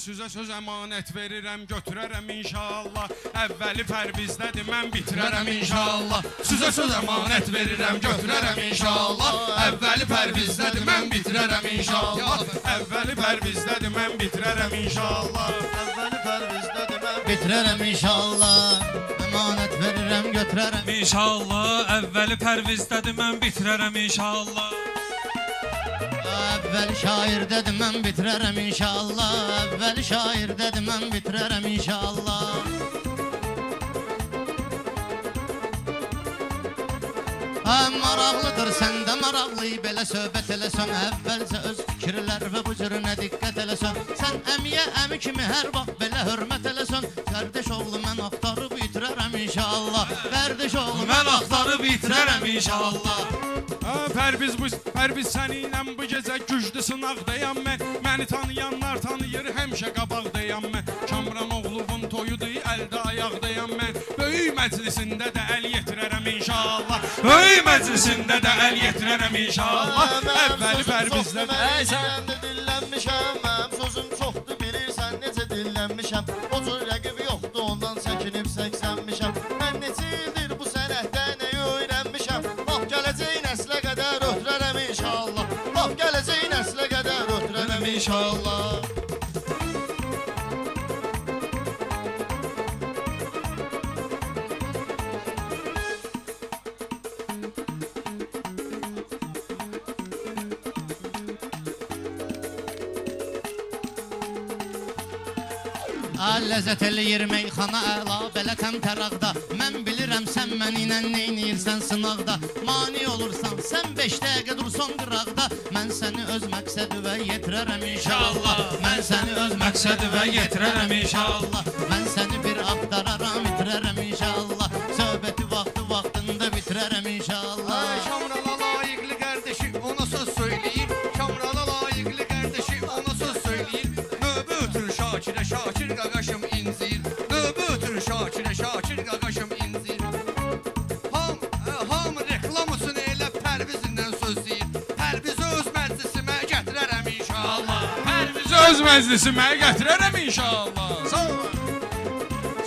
Sizə söz əmanət verirəm, götürərəm inşallah. Əvvəli pərvizdədir, mən bitirərəm inşallah. Sizə söz əmanət verirəm, götürərəm inşallah. Əvvəli pərvizdədir, mən bitirərəm inşallah. Əvvəli pərvizdədir, mən bitirərəm inşallah. Əvvəli pərvizdədir, mən bitirərəm inşallah. Əmanət verirəm, götürərəm İnşallah. Əvvəli pərvizdədir, mən bitirərəm inşallah. Əvvəli şairdədir, mən bitirərəm inşallah. Əvvəli şairdədir, mən bitirərəm inşallah. Maraqlıdır, səndə maraqlı belə söhbət eləsən. Əvvəlcə öz fikirlər və bu cürünə diqqət eləsən. Sən əmiyə əmi kimi hər vaxt belə hörmət eləsən. Qardaş oğlu mən axtarıb itirərəm inşallah. Qardaş oğlu mən axtarıb itirərəm inşallah. Pərviz səninlə bu gecə güclü sınaqdayam mən. Məni tanıyanlar tanıyır, həmişə qabaqdayam mən. Kamran oğluvun toyudur, əldə ayaqdayam mən. Böyük məclisində də əl yetirərəm inşallah. Böyük məclisində də əl yetirərəm inşallah. Əvvəli pərvizdə də Sən də dillənmişəm, mənim sözüm çoxdur, bilirsən necə dillənmişəm. O cür rəqibi yoxdur, ondan çəkinib səksənmişəm. Mən neçə ildir bu sənətdə nəyi öyrənmişəm. Laf gələcək nəslə qədər ötürərəm inşallah. Laf gələcək nəslə qədər ötürərəm inşallah. Ləzzət eləyir meyxana əla belə təmtəraqda. Mən bilirəm sən mənimlə neyniyirsən sınaqda. Mani olursan sən 5 dəqiqə dursan qıraqda. Mən səni öz məqsədi və yetirərəm inşallah. Mən səni öz məqsədi və yetirərəm inşallah. Mən səni bir axtararam, itirərəm inşallah. Söhbəti vaxtında bitirərəm inşallah. Şamrala layiqli qardeşi ona söz söyləyir. Şamrala layiqli qardeşi ona söz söyləyir. Növbə ötür Şakirə, Şakir qaqaşım incir. Növbə ötür Şakirə, Şakir qaqaşım incir. Ham reklam üçün elə Pərvizindən söz deyir. Pərvizi öz məclisimə gətirərəm inşallah. Pərvizi öz məclisimə gətirərəm inşallah. Sağ olun.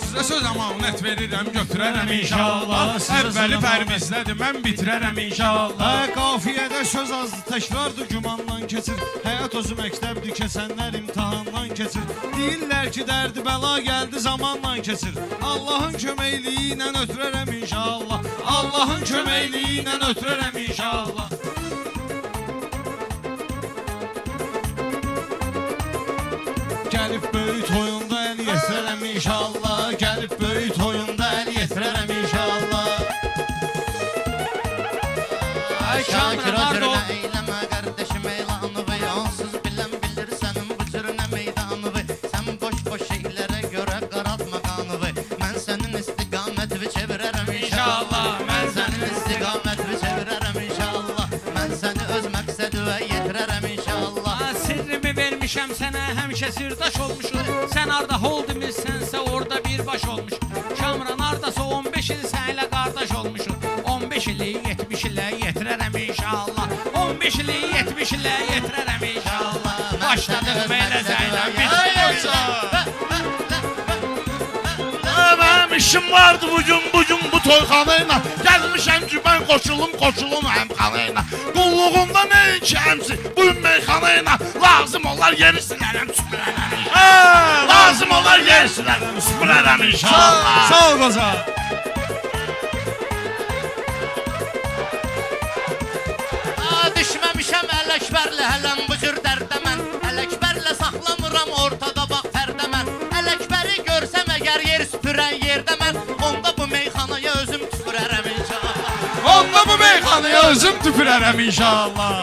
Sizə söz əmanət verirəm, götürərəm inşallah. Əvvəli pərvizdədir, mən bitirərəm inşallah. Qafiyədə söz azdır, təkrardır, gümandan keçir. Həyat özü məktəbdir, keçənlər imtihandan keçir. Deyirlər ki, dərdi bəla gəldi, zamanla keçir. Allahın köməkliyi ilə ötürərəm inşallah. Allahın köməkliyi ilə ötürərəm inşallah. Gəlib böyük toyunda əl yetirərəm inşallah. Gəlib böyük toyunda əl yetirərəm inşallah. Şakir ötürünə eyləmə qardeşim eylanı və onsuz bilən bilir sənin bu cürünə meydanı və sən boş şeylərə görə qaratma qanı və mən sənin istiqamətini çevirərəm inşallah. Mən sənin istiqamətini çevirərəm inşallah. Mən səni öz məqsədi və yetirərəm inşallah. Sirrimi vermişəm sənə, həmişə sirdaş olmuşum. Sən harda hol demişsənsə orada birbaş olmuş. Kamran hardasa 15 il sənlə qardaş olmuşum. 15 ili 70 ilə yetirərəm inşallah. 15 ili 70 ilə yetirərəm inşallah. Başladıq belə zəyləm bitirəm inşallah. Mənim işim vardı bugün bu toyxanayla. Gəlmişəm ki, mən qoşulum həmxanayla. Qulluğumda nəinki həmsi bu meyxanayla. Lazım olar yeri silərəm, süpürərəm inşallah. Lazım olar yeri silərəm, süpürərəm inşallah. Sağ ol qoca. Düşməmişəm Ələkbərlə hələm bu cür dərdə mən. Ələkbərlə saxlamıram ortada bax pərdə mən. Ələkbəri görsəm əgər yer süpürən yerdə mən. Onda bu meyxanaya özüm tüpürərəm inşallah. Onda bu meyxanaya özüm tüpürərəm inşallah.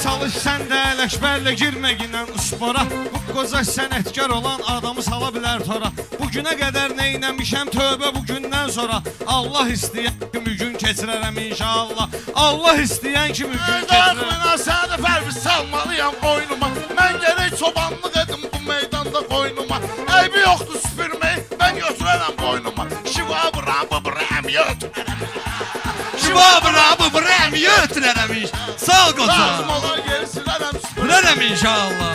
Çalış sən də Ələkbərlə girməginlə uspora. Bu qoca sənətkar olan adamı sala bilər tora. Bugünə qədər neynəmişəm tövbə bugündən sonra. Allah istəyən kimi gün keçirərəm inşallah. Allah istəyən kimi gün keçirərəm. Səni Pərviz salmalıyam qoynuma. Mən gərək çobanlıq edim bu meydanda qoynuma. Eybi yoxdur süpürməyi, mən götürərəm boynuma. Şivabı brəm götürərəm. Brəm yetirərəm inşallah. Sağ ol qoca. Lazım olar geri silərəm, Süpürərəm inşallah.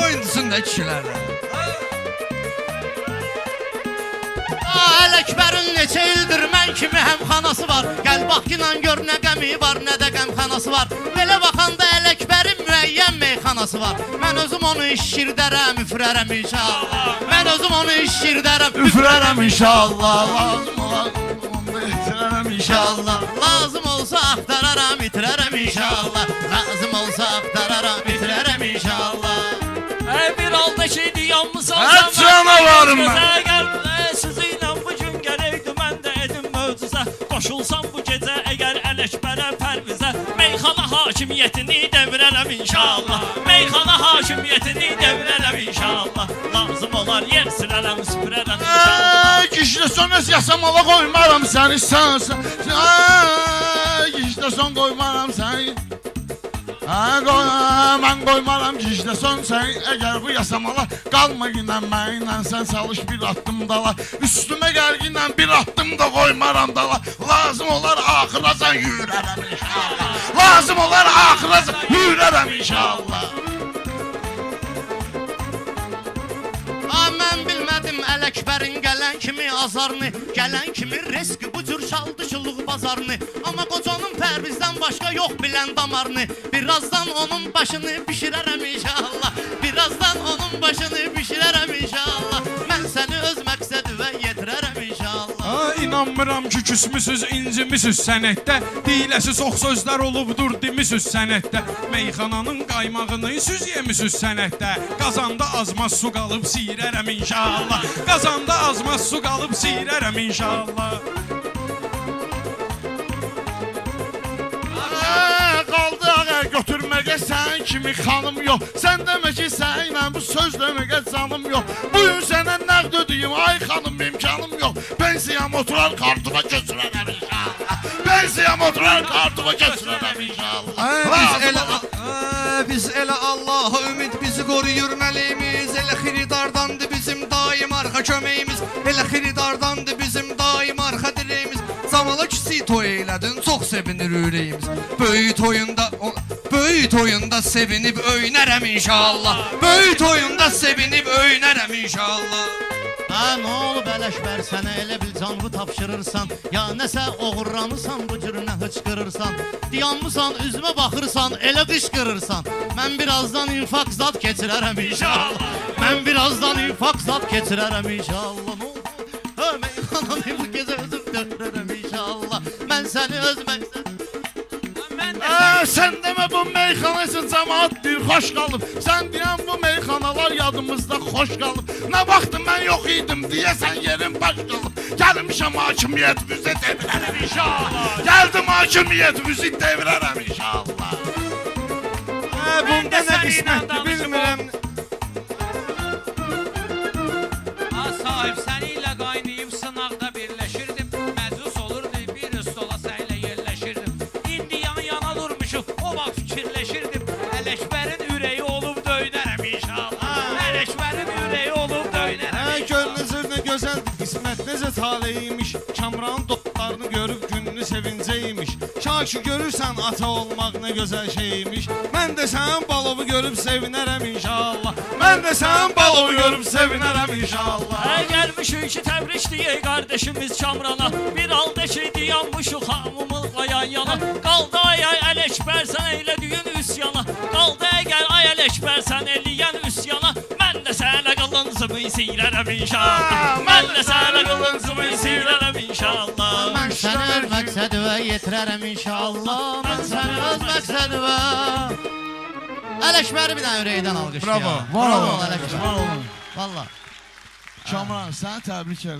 Qoyundusun da kişilərə. Ələkbərin neçə ildir mən kimi həmxanası var. Gəl bax inan gör nə qəmi var, nə də qəmxanası var. Belə baxanda Ələkbərin müəyyən meyxanası var. Mən özüm onu işirdərəm, üfürərəm inşallah. Mən özüm onu işirdərəm, üfürərəm inşallah. Lazım olar, onu itirərəm inşallah. Lazım olsa axtararam, itirərəm inşallah. Lazım olsa axtararam, itirərəm inşallah. Bir halda ki diyanmısan Hə, canavarım mən. Sizinlə bu gün gərəkdir mən də edim mövcüzə. Qoşulsam bu gecə əgər Ələkbərə pərvizə, meyxana hakimiyyətini devirərəm inşallah. Meyxana hakimiyyətini devirərəm inşallah. Lazım olar yer sürərəm, süpürərəm inşallah. Gişdə son öz yasamağa qoymaram səni sən. Gişdə son qoymaram səni. Mən qoymaram gişdə son səni. Əgər bu yasamalar qalma yinə mənlə sən çalış bir addım dala. Üstümə gəl yinə bir addım da qoymaram dala. Lazım olar axıracan yürərəm inşallah. Lazım olar axıracan yürərəm inşallah. Mən bilmədim Ələkbərin gələn kimi azarını, gələn kimi riski bu cür çaldı şılıq bazarını. Amma qocanın pərvizdən başqa yox bilən damarını. Birazdan onun başını bişirərəm inşallah. Birazdan onun başını bişirərəm inşallah. Mən səni öz məqsədivə yetirərəm inşallah. İnanmıram ki küsmüsüz, incimisiz sənətdə. Deyiləsi çox sözlər olubdur demisiz sənətdə. Meyxananın qaymağını süz yemisiniz sənətdə. Qazanda azmaz su qalıb siyirərəm inşallah. Qazanda azmaz su qalıb siyirərəm inşallah. Qaldı ağa götürməyə sən kimi xanım yox. Sən demə ki sənlə bu söz deməyə canım yox. Bugün sənə nəqd ödəyim ay xanım imkanım yox. Pensiyam oturar kartıma götürərəm inşallah. Pensiyam oturar kartıma götürərəm inşallah. Biz elə Allah'a ümid bizi qoruyur məliyimiz. Elə xiridardandır bizim daim arxa köməyimiz. Elə xiridardandır bizim daim arxa dirəyimiz. Zamala kiçik toy elədin, çox sevinir ürəyimiz. Böyük toyunda sevinib öynərəm inşallah. Böyük toyunda sevinib öynərəm inşallah. Nə olub Ələkbər sənə elə bil canlı tapşırırsan. Ya nəsə oğurlanırsan bu cürünə hıçqırırsan. Diyanmısan üzümə baxırsan elə qışqırırsan. Mən birazdan infak zat keçirərəm inşallah. Mən birazdan infak zat keçirərəm inşallah. Nə oldu? Meyxananı bu gecə özüm döndürərəm inşallah. Mən səni öz məqsədim. Sən demə bu meyxana üçün cəmaat bir xoş qalıb. Sən deyən bu meyxanalar yadımızda xoş qalıb. Nə vaxtı mən yox idim deyəsən yerin baş qalıb. Gəlmişəm hakimiyyətimizi devirərəm inşallah. Gəldim hakimiyyətimizi devirərəm inşallah. Bunda nə qismətdir bilmirəm. Sahib səni ilə qaynayıb sınaqda birləşirdim. Məclis olurdu bir stola səylə yerləşirdim. İndi yana durmuşum o vaxt fikirləşirdim. Ələkbərin ürəyi olub döynərəm inşallah. Ələkbərin ürəyi olub döynərəm Gör necə nə gözəldir qismət, necə taleymiş. Kamranın dostlarını görüb gününü sevincəymiş. Şaki görürsən ata olmaq nə gözəl şeymiş. Mən də sənin balovu görüb sevinərəm inşallah. Mən də sənin balovu görüb sevinərəm inşallah. Gəlmişik ki təbrik deyək qardeşimiz Kamrana. Bir halda ki diyanmışıq hamımızla yan yana. Qaldı ay Ələkbər sən eylədiyin üsyana. Qaldı əgər ay Ələkbər sən eləyən üsyana. Mən də sənə qılıncımı siyirərəm inşallah. Mən də sənə qılıncımı siyirərəm inşallah. Mən səni öz məqsədivə yetirərəm inşallah. Mən səni öz məqsədivə. Ələkbəri bir dənə ürəkdən alqışlayaq. Bravo, var olun. Ələkbər. Var olun. Valla. Kamran, səni təbrik edirəm.